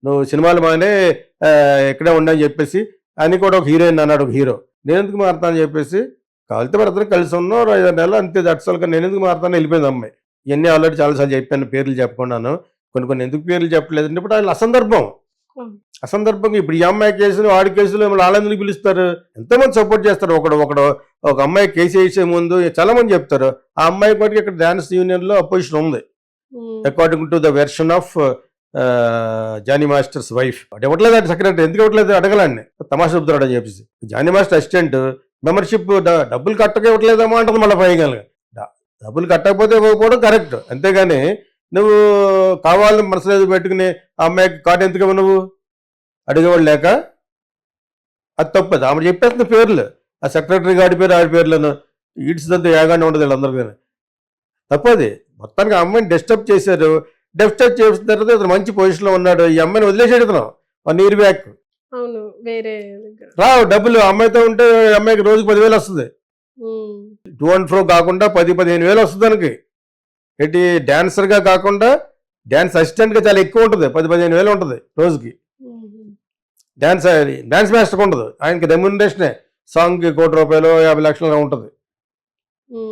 నువ్వు సినిమాలు మానే ఇక్కడే ఉండని చెప్పేసి అని కూడా ఒక హీరోయిన్ అన్నాడు ఒక హీరో. నేను ఎందుకు మారుతా అని చెప్పేసి కాలితే మరిద్దరం కలిసి ఉన్నాం 5-6 నెలలు అంతే దట్సల్గా నేను ఎందుకు మారుతాను వెళ్ళిపోయింది అమ్మాయి. ఇవన్నీ ఆల్రెడీ చాలాసార్లు చెప్పాను పేర్లు చెప్పకున్నాను. కొన్ని ఎందుకు పేర్లు చెప్పలేదంటే ఇప్పుడు వాళ్ళు అసందర్భంగా ఇప్పుడు ఈ అమ్మాయి కేసులు వాడి కేసులు వాళ్ళందరినీ పిలుస్తారు. ఎంతోమంది సపోర్ట్ చేస్తారు. ఒక అమ్మాయి కేసు వేసే ముందు చాలా మంది చెప్తారు. ఆ అమ్మాయి కూడా ఇక్కడ డాన్స్ యూనియన్లో అపోజిషన్ ఉంది according to the version of Jani master's wife. అది ఇవ్వట్లేదు సెక్రటరీ ఎందుకు ఇవ్వట్లేదు అడగలండి తమాషా చెప్తాడు అని చెప్పేసి. జానీ మాస్టర్ అసిస్టెంట్ మెంబర్షిప్ డబ్బులు కట్టక ఇవ్వట్లేదేమో అంటుంది మళ్ళీ పైగా. డబ్బులు కట్టకపోతే ఇవ్వకపోవడం కరెక్ట్, అంతేగాని నువ్వు కావాలని మనసులేదు పెట్టుకుని ఆ అమ్మాయికి కార్డు ఎందుకు ఇవ్వ నువ్వు అడిగేవాళ్ళు లేక అది తప్పదు. ఆమె చెప్పేస్తున్న పేర్లు ఆ సెక్రటరీ గాడి పేరు ఆడి పేర్లను ఈడ్చిదంతా ఏగానే ఉండదు వీళ్ళందరికీ తప్పది. మొత్తానికి ఆ అమ్మాయిని డిస్టర్బ్ చేశారు. డిస్టర్బ్ చేసిన తర్వాత ఇతను మంచి పొజిషన్లో ఉన్నాడు. ఈ అమ్మాయిని వదిలేసాడు ఇతను 1 year బ్యాక్. రావు డబ్బులు అమ్మాయితో ఉంటే అమ్మాయికి రోజుకి 10,000 వస్తుంది. టూ అండ్ ఫ్రో కాకుండా 10,000-15,000 వస్తుంది దానికి. ఏంటి డాన్సర్గా కాకుండా డాన్స్ అసిస్టెంట్గా చాలా ఎక్కువ ఉంటుంది. 10,000-15,000 ఉంటుంది రోజుకి. డాన్స్ మాస్టర్కి ఉండదు. ఆయనకి రెమ్యూనరేషనే సాంగ్కి 1 కోటి రూపాయలు 50 లక్షలు ఉంటుంది.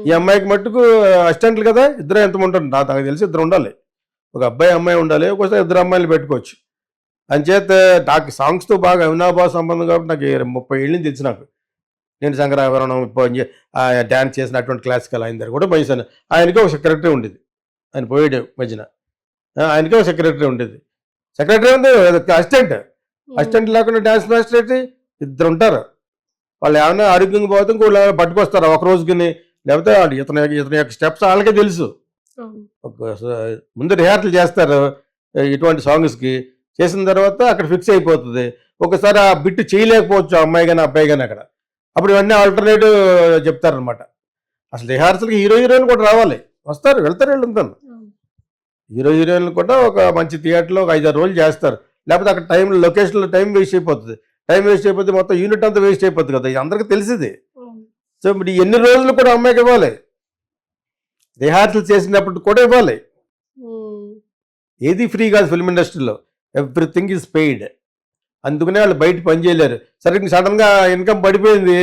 ఈ అమ్మాయికి మట్టుకు అసిస్టెంట్లు కదా ఇద్దరు ఎంత ఉంటుంది నాకు తెలిసి 2 ఉండాలి. ఒక అబ్బాయి అమ్మాయి ఉండాలి. ఒక్కోసారి 2 అమ్మాయిలు పెట్టుకోవచ్చు. అంచేత నాకు సాంగ్స్తో బాగా అవినాభావ సంబంధం కాబట్టి నాకు 30 ఏళ్ళని తెలుసు నాకు. నేను శంకరాభరణం డ్యాన్స్ చేసినటువంటి క్లాసికల్ ఆయన దగ్గర కూడా పైసాను. ఆయనకి ఒక సెక్రటరీ ఉండేది. ఆయన పోయాడు మధ్యన. ఆయనకి ఒక సెక్రటరీ ఉండేది. సెక్రటరీ ఉంది అసిస్టెంట్ లేకుండా డ్యాన్స్ మాస్టర్ అయితే 2 ఉంటారు. వాళ్ళు ఏమైనా ఆరోగ్యంగా పోతే ఇంకోళ్ళు పట్టుకొస్తారు ఒక రోజుకి. లేకపోతే ఇతని యొక్క స్టెప్స్ వాళ్ళకే తెలుసు. ముందు రిహార్సల్ చేస్తారు ఇటువంటి సాంగ్స్కి. చేసిన తర్వాత అక్కడ ఫిక్స్ అయిపోతుంది. ఒకసారి ఆ బిట్ చేయలేకపోవచ్చు అమ్మాయి కానీ అబ్బాయి కానీ అక్కడ. అప్పుడు ఇవన్నీ ఆల్టర్నేటివ్ చెప్తారనమాట. అసలు రిహార్సల్కి హీరోయిన్ కూడా రావాలి, వస్తారు వెళ్తారు వెళ్తాను. హీరోయిన్లు కూడా ఒక మంచి థియేటర్లో ఒక 5-6 రోజులు చేస్తారు. లేకపోతే అక్కడ లొకేషన్లో టైం వేస్ట్ అయిపోతుంది. టైం వేస్ట్ అయిపోతే మొత్తం యూనిట్ అంతా వేస్ట్ అయిపోతుంది కదా, ఇది అందరికీ తెలిసింది. సో ఇప్పుడు ఎన్ని రోజులు కూడా అమ్మాయికి ఇవ్వాలి, రిహార్సల్ చేసినప్పుడు కూడా ఇవ్వాలి. ఏది ఫ్రీ కాదు ఫిల్మ్ ఇండస్ట్రీలో, ఎవ్రీథింగ్ ఈజ్ పెయిడ్. అందుకనే వాళ్ళు బయట పని చేయలేరు. సరే సడన్గా ఇన్కమ్ పడిపోయింది,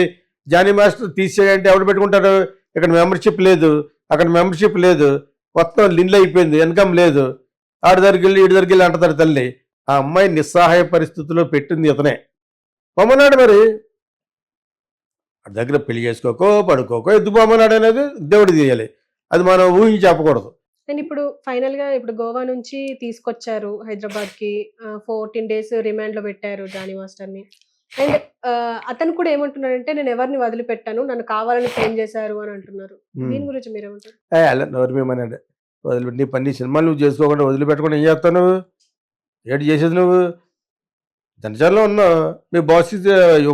జానీ మాస్టర్ తీసేయంటే ఎవరు పెట్టుకుంటారు? ఇక్కడ మెంబర్షిప్ లేదు, అక్కడ మెంబర్షిప్ లేదు, మొత్తం లిన్లు అయిపోయింది, ఇన్కమ్ లేదు. ఆడి దగ్గరికి వెళ్ళి ఈడి దగ్గరికి వెళ్ళి అంటారు తల్లి. ఆ అమ్మాయి నిస్సహాయ పరిస్థితిలో పెట్టింది ఇతనే పొమ్మన్నాడు. మరి దగ్గర పెళ్లి చేసుకోకో పడుకోకో ఎందుకు పొమ్మన్నాడు అనేది దేవుడు తీయాలి, అది మనం ఊహించి చెప్పకూడదు. అండ్ ఇప్పుడు ఫైనల్ గా ఇప్పుడు గోవా నుంచి తీసుకొచ్చారు హైదరాబాద్ కి, 14 days రిమాండ్ లో పెట్టారు జానీ మాస్టర్ ని. అండ్ అతను కూడా ఏమంటున్నాడంటే నేను ఎవరిని వదిలిపెట్టాను, నన్ను కావాలని ఫోన్ చేశారు అని అంటున్నారు. దీని గురించి మీరేమంటారు? నోరుమేమన్నాడు వదిలిపెట్టి నీ పని సినిమాలు నువ్వు చేసుకోకుండా వదిలిపెట్టకుండా ఏం చేస్తావు? నువ్వు ఏంటి చేసేది? నువ్వు జనసేనలో ఉన్నావు, మీ బాస్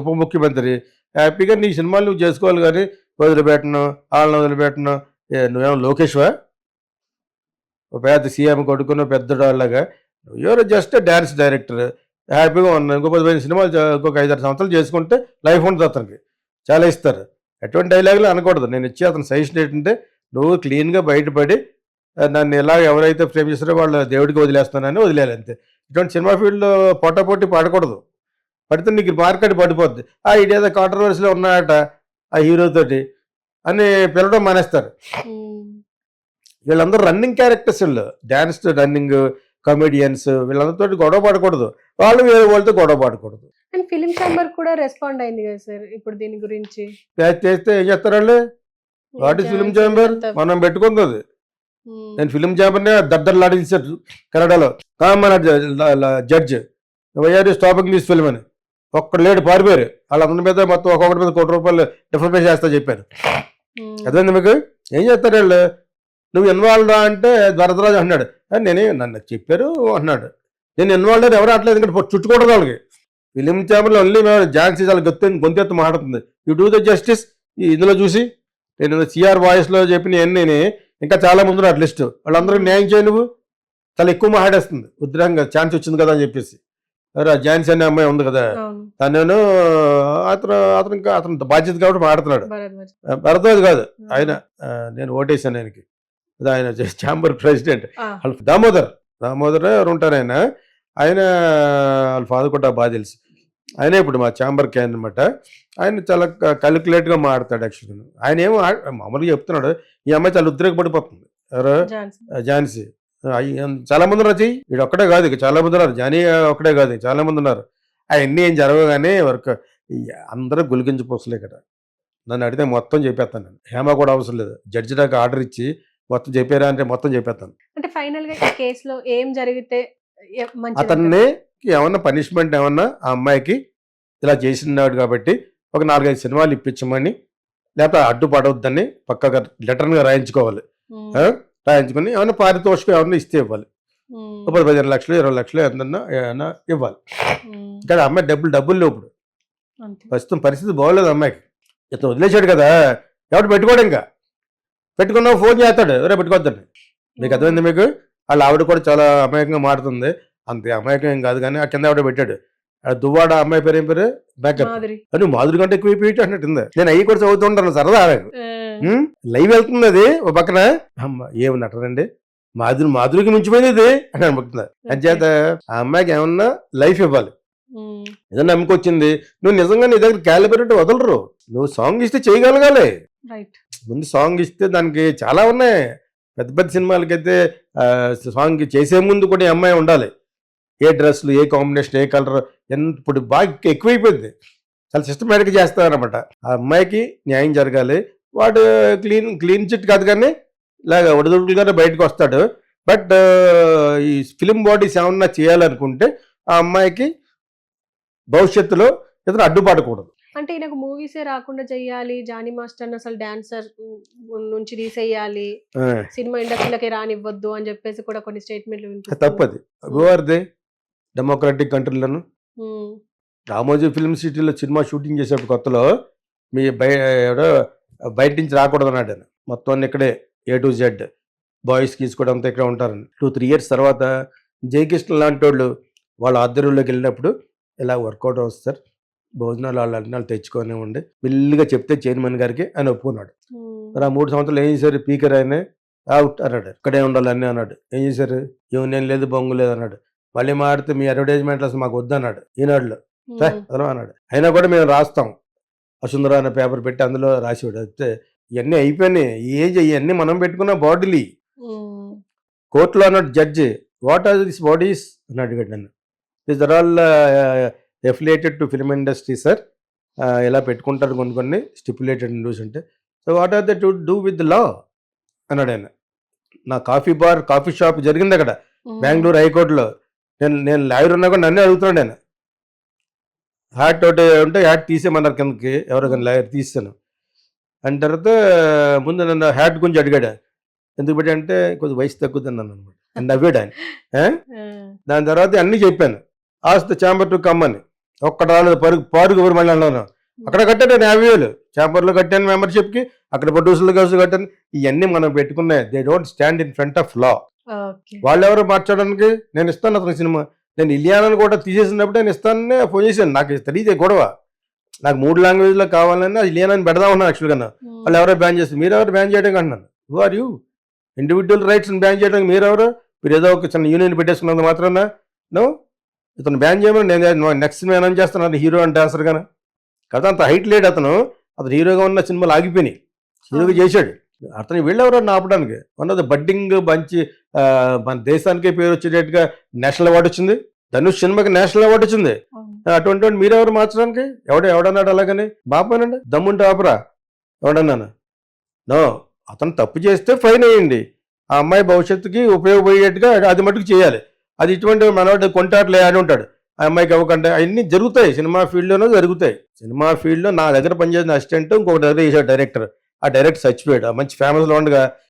ఉప ముఖ్యమంత్రి, హ్యాపీగా నీ సినిమాలు నువ్వు చేసుకోవాలి. కానీ వదిలిపెట్టను, వాళ్ళని వదిలిపెట్టను. నువ్వేమో లోకేష్వా? ఒక పెద్ద సీఎం కొడుకున్న పెద్ద వాళ్ళగా ఎవరో జస్ట్ డ్యాన్స్ డైరెక్టర్, హ్యాపీగా ఉన్నాను. ఇంకో 15 సినిమాలు ఇంకొక 5-6 సంవత్సరాలు చేసుకుంటే లైఫ్ ఉంటుంది అతనికి, చాలా ఇస్తారు. ఎటువంటి డైలాగులు అనకూడదు. నేను ఇచ్చే అతను సజెషన్ ఏంటంటే నువ్వు క్లీన్గా బయటపడి నన్ను ఎలా ఎవరైతే ప్రేమ చేస్తారో వాళ్ళు దేవుడికి వదిలేస్తున్నానని వదిలేయాలి అంతే. ఇటువంటి సినిమా ఫీల్డ్లో పోటాపోటీ పడకూడదు. పడితే నీకు మార్కెట్ పడిపోద్ది. ఇదేదో కాంట్రవర్సీలో ఉన్నాయట ఆ హీరోతోటి అని పిలవడం మానేస్తారు. వీళ్ళందరూ రన్నింగ్ క్యారెక్టర్స్, వీళ్ళు డ్యాన్స్ రన్నింగ్ కమెడియన్స్, వీళ్ళందరితో గొడవ పడకూడదు, వాళ్ళు వేరే వాళ్ళతో గొడవ పడకూడదు. అండ్ ఫిలిం ఛాంబర్ కూడా రెస్పాండ్ అయింది కదా సార్ ఇప్పుడు దీని గురించి. చేస్తే ఏం చేస్తారు వాళ్ళు? What is film chamber? మనం పెట్టుకుంది అది. నేను ఫిలిం ఛాంబర్నే దద్దర్లాడించారు కన్నడలో. Common judge why are stopping this film అని ఒక్కడు లేడు, పారిపోయారు. వాళ్ళందరి మీద మొత్తం ఒక్కొక్కటి మీద 1 కోటి రూపాయలు డిఫరెన్స్ చేస్తా చెప్పాను. అదే మీకు ఏం చేస్తారు వాళ్ళు? నువ్వు ఇన్వాల్వ్ అంటే వరదరాజు అన్నాడు, నన్ను చెప్పారు అన్నాడు. నేను ఇన్వాల్వ్ అయితే ఎవరు అట్లేదు, ఇక్కడ చుట్టుకోవడం వాళ్ళకి. ఫిలిం ఛాంబర్లో ఓన్లీ మేము ఝాన్సీ చాలా గొంతెత్తు మాట్లాడుతుంది. You do the justice. ఇందులో చూసి నేను సిఆర్ వాయిస్లో చెప్పిన నేను ఇంకా చాలా ముందు నా లిస్టు, వాళ్ళందరికీ న్యాయం చేయ. నువ్వు చాలా ఎక్కువ మాట్లాడేస్తుంది ఉద్రంగా, ఛాన్స్ వచ్చింది కదా అని చెప్పేసి. ఝాన్సీ అనే అమ్మాయి ఉంది కదా, తను అతను బాధ్యత కాబట్టి మాట్లాడుతున్నాడు. భరద్వాజ్ కాదు ఆయన, నేను ఓటేసాను ఆయనకి. ఆయన ఛాంబర్ ప్రెసిడెంట్ దామోదర్ ఎవరు ఉంటారు ఆయన. ఆయన వాళ్ళ ఫాదర్ కూడా బాగా తెలుసు. ఆయనే ఇప్పుడు మా ఛాంబర్ క్యాన్ అనమాట. ఆయన చాలా కాలిక్యులేట్‌గా మాట్లాడతాడు యాక్చువల్‌గా. ఆయనేమో మామూలుగా చెప్తున్నాడు. ఈ అమ్మాయి చాలా ఉద్రేకపడిపోతుంది. ఎవరు? ఝాన్సీ. ఝాన్సీ. చాలా మంది ఉన్నారు చెయ్యి. ఈడొక్కడే కాదు ఇక చాలా మంది ఉన్నారు. జానీ ఒక్కడే కాదు చాలా మంది ఉన్నారు. అయన్నీ ఏం జరగవు గానీ వర్క్ అందరూ గులిగించి పూసలే ఇక్కడ. నన్ను అడిగితే మొత్తం చెప్పేస్తాను నేను. హేమ కూడా అవసరం లేదు. జడ్జి దాకా ఆర్డర్ ఇచ్చి మొత్తం చెప్పారా అంటే మొత్తం చెప్పేస్తాను. అంటే ఫైనల్‌గా ఈ కేస్‌లో ఏం జరిగితే మంచిదంటారు? అతన్ని ఏమన్నా పనిష్మెంట్ ఏమన్నా ఆ అమ్మాయికి ఇలా చేసినాడు కాబట్టి ఒక 4, 5 సినిమాలు ఇప్పించమని, లేకపోతే అడ్డుపడవద్దని పక్కగా లెటర్‌గా రాయించుకోవాలి. హ్మ్. రాయించుకొని ఏమన్నా పారితోషికం ఏమన్నా ఇస్తే ఇవ్వాలి. హ్మ్. ఇప్పుడు 15 లక్షలు 20 లక్షలు ఎంతన్నా ఏమన్నా ఇవ్వాలి. హ్మ్. కానీ ఆ అమ్మాయి డబ్బులు లేవు ఇప్పుడు. అంతే. ప్రస్తుతం పరిస్థితి బాగోలేదు అమ్మాయికి. ఇతను వదిలేశాడు కదా, ఎవడు పెట్టుకోడు ఇంకా. పెట్టుకున్నా ఫోన్ చేస్తాడు, ఎవరో పెట్టుకోవద్దండి. మీకు అర్థమైంది మీకు? వాళ్ళ ఆవిడ కూడా చాలా అమాయకంగా మారుతుంది. అంతే అమాయకం ఏం కాదు కానీ ఆ కింద ఆవిడ పెట్టాడు. ఆ దువ్వాడ అమ్మాయి పేరు ఏం పేరు? బ్యాకప్. మాధురి. అని మాధురి కంటే ఎక్కువ అయిపోయి అన్నట్టుంది. నేను అవి కూడా చదువుతుంటాను సరదా నాకు. ఆ! లైవ్ వెళ్తుంది అది ఓ పక్కన. అమ్మ ఏమి నటనండి, మాధురికి మించిపోయింది ఇది అని అనిపిస్తుంది. అంచేత ఆ అమ్మాయికి ఏమన్నా లైఫ్ ఇవ్వాలి. హ్మ్. ఏదన్నా నమ్ముకొచ్చింది, నువ్వు నిజంగా నీ దగ్గర క్యాలిబరేట్ వదలరు. నువ్వు సాంగ్ ఇస్తే చేయగలగాలి. రైట్. ముందు సాంగ్ ఇస్తే దానికి చాలా ఉన్నాయి. పెద్ద పెద్ద సినిమాలకైతే సాంగ్ చేసే ముందు కూడా ఈ అమ్మాయి ఉండాలి. ఏ డ్రెస్సులు, ఏ కాంబినేషన్, ఏ కలర్, ఇప్పుడు బాగా ఎక్కువైపోయింది. చాలా సిస్టమేటిక్గా చేస్తారనమాట. ఆ అమ్మాయికి న్యాయం జరగాలి. వాడు క్లీన్ చిట్ కాదు కానీ ఇలాగ ఒడిదుడుకులుగానే బయటకు వస్తాడు. బట్ ఈ ఫిలిం బాడీస్ ఏమన్నా చేయాలనుకుంటే ఆ అమ్మాయికి భవిష్యత్తులో ఇతను అడ్డుపడకూడదు. అంటే ఈయనకు మూవీసే రాకుండా చెయ్యాలి. జానీ మాస్టర్‌ని అసలు డాన్సర్ నుంచి తీసేయాలి. ఆ, సినిమా ఇండస్ట్రీలోకి రానివ్వద్దు అని చెప్పేసి కూడా కొన్ని స్టేట్మెంట్లు అది వినిపిస్తున్నాయి. తప్పది. గోవర్ది డెమోక్రటిక్ కంట్రీలను హ్మ్. రామోజీ ఫిల్మ్ సిటీలో సినిమా షూటింగ్ చేసేప్పుడు కొత్తలో మీ ఎవడో బయట నుంచి రాకూడదు అన్నాడు ఆయన. మొత్తం అన్ని ఇక్కడే A to Z బాయ్స్ గీస్ కూడా అంతా ఇక్కడ ఉంటారని. 2-3 ఇయర్స్ తర్వాత జయకృష్ణ లాంటి వాళ్ళు వాళ్ళ ఆధ్వర్యంలోకి వెళ్ళినప్పుడు ఇలా వర్కౌట్ అవుతుంది సార్, భోజనాలు వాళ్ళు అన్నాళ్ళు తెచ్చుకోనివ్వండి మెల్లిగా చెప్తే చైర్మన్ గారికి ఆయన ఒప్పుకున్నాడు. హ్మ్. మరి ఆ 3 సంవత్సరాలు ఏం చేశారు? పీకర్ ఆయన అవుట్ అన్నాడు. ఇక్కడే ఉండాలి అన్నీ అన్నాడు. ఏం చేశారు? యూనియన్ లేదు, బొంగు లేదు అన్నాడు. మళ్ళీ మాడితే మీ అడ్వర్టైజ్మెంట్లు అసలు మాకు వద్దన్నాడు ఈనాడులో. హ్మ్. అదనం అన్నాడు. అయినా కూడా మేము రాస్తాం. వసుంధర అనే పేపర్ పెట్టి అందులో రాసేవాడు. అయితే ఇవన్నీ అయిపోయినాయి. ఇవన్నీ మనం పెట్టుకున్న బాడీలు. హ్మ్. కోర్టులో అన్నాడు judge, what are this bodies అని అడిగాడు నన్ను. These are all affiliated to film industry sir. ఇలా పెట్టుకుంటారు కొన్ని స్టిపులేటెడ్ న్యూస్ అంటే. So what are they to do with the law అన్నాడు ఆయన. నా కాఫీ షాప్ జరిగింది అక్కడ హ్మ్. బెంగళూరు హైకోర్టులో. నేను లాయర్ ఉన్నా కూడా నన్నే అడుగుతున్నాడు ఆయన. హ్యాట్ ఒకటి ఉంటే హ్యాట్ తీసేయమన్నారు కిందకి, ఎవరో కానీ లాయర్ తీసాను. అని తర్వాత ముందు నన్ను హ్యాట్ గురించి అడిగాడు. ఎందుకు పెట్టి అంటే కొద్దిగా వయసు తగ్గుతున్నాను అనమాట. నవ్వాడు ఆయన. ఆ? ఆ! దాని తర్వాత అన్నీ చెప్పాను. ఆస్తి ఛాంబర్ టు కమ్మని ఒక్కటి రాలేదు. పారుగు ఎవరు మళ్ళీ అన్నాను. అక్కడ కట్టాను 50,000 ఛాంబర్లో కట్టాను మెంబర్షిప్కి, అక్కడ ప్రొడ్యూసర్లు కలిసి కట్టాను. ఇవన్నీ మనం పెట్టుకున్నాయి. They don't stand in front of law. Okay. వాళ్ళెవరో మార్చడానికి నేను ఇస్తాను అతని సినిమా. నేను ఇలియానాను కూడా తీసేసినప్పుడు నేను ఇస్తానని ఫోన్ చేశాను. నాకు తెలియదు గొడవ. నాకు 3 లాంగ్వేజ్లో కావాలన్నా ఇలియానాని పెడదాం ఉన్నాను యాక్చువల్గా. హ్మ్. వాళ్ళు ఎవరో బ్యాన్ చేస్తారు. మీరెవరు బ్యాన్ చేయడానికి అంటున్నాను. Who are you? ఇండివిజువల్ రైట్స్ని బ్యాన్ చేయడానికి మీరెవరు? మీరు ఏదో ఒక చిన్న యూనియన్ పెట్టేసుకున్నంత మాత్రాన నో, ఇతను బ్యాన్ చేయమని నేను నెక్స్ట్ సినిమా ఏమైనా చేస్తాను హీరో అండ్ డాన్సర్ గానే కదా. అంత హైట్ లేడు అతను హీరోగా ఉన్న సినిమాలు ఆగిపోయినాయి. హీరోగా చేశాడు. అతను వీళ్ళెవరన్నా ఆపడానికి. వన్ ఆఫ్ ద బడ్డింగ్ మంచి మన దేశానికే పేరు వచ్చేటట్టుగా నేషనల్ అవార్డు వచ్చింది. ధనుష్ సినిమాకి నేషనల్ అవార్డు వచ్చింది. అవును. అటువంటి మీరెవరు మార్చడానికి? ఎవడన్నాడు అలాగని? బాపానండి దమ్ముంటే ఆపరా ఎవడన్నాను. నో, అతను తప్పు చేస్తే ఫైన్ వేయండి. ఆ అమ్మాయి భవిష్యత్తుకి ఉపయోగపడేట్టుగా అది మటుకు చేయాలి. అది ఇటువంటి మనవాడు కొంటాట్లే అని ఉంటాడు. ఆ అమ్మాయికి ఇవ్వకంటే అవన్నీ జరుగుతాయి. సినిమా ఫీల్డ్లోనే జరుగుతాయి. సినిమా ఫీల్డ్లో నా దగ్గర పనిచేసిన అసిస్టెంట్ ఇంకొక దగ్గర చేశాడు డైరెక్టర్. ఆ డైరెక్టర్ చచ్చిపోయాడు. ఆ మంచి ఫేమస్లో ఉండగా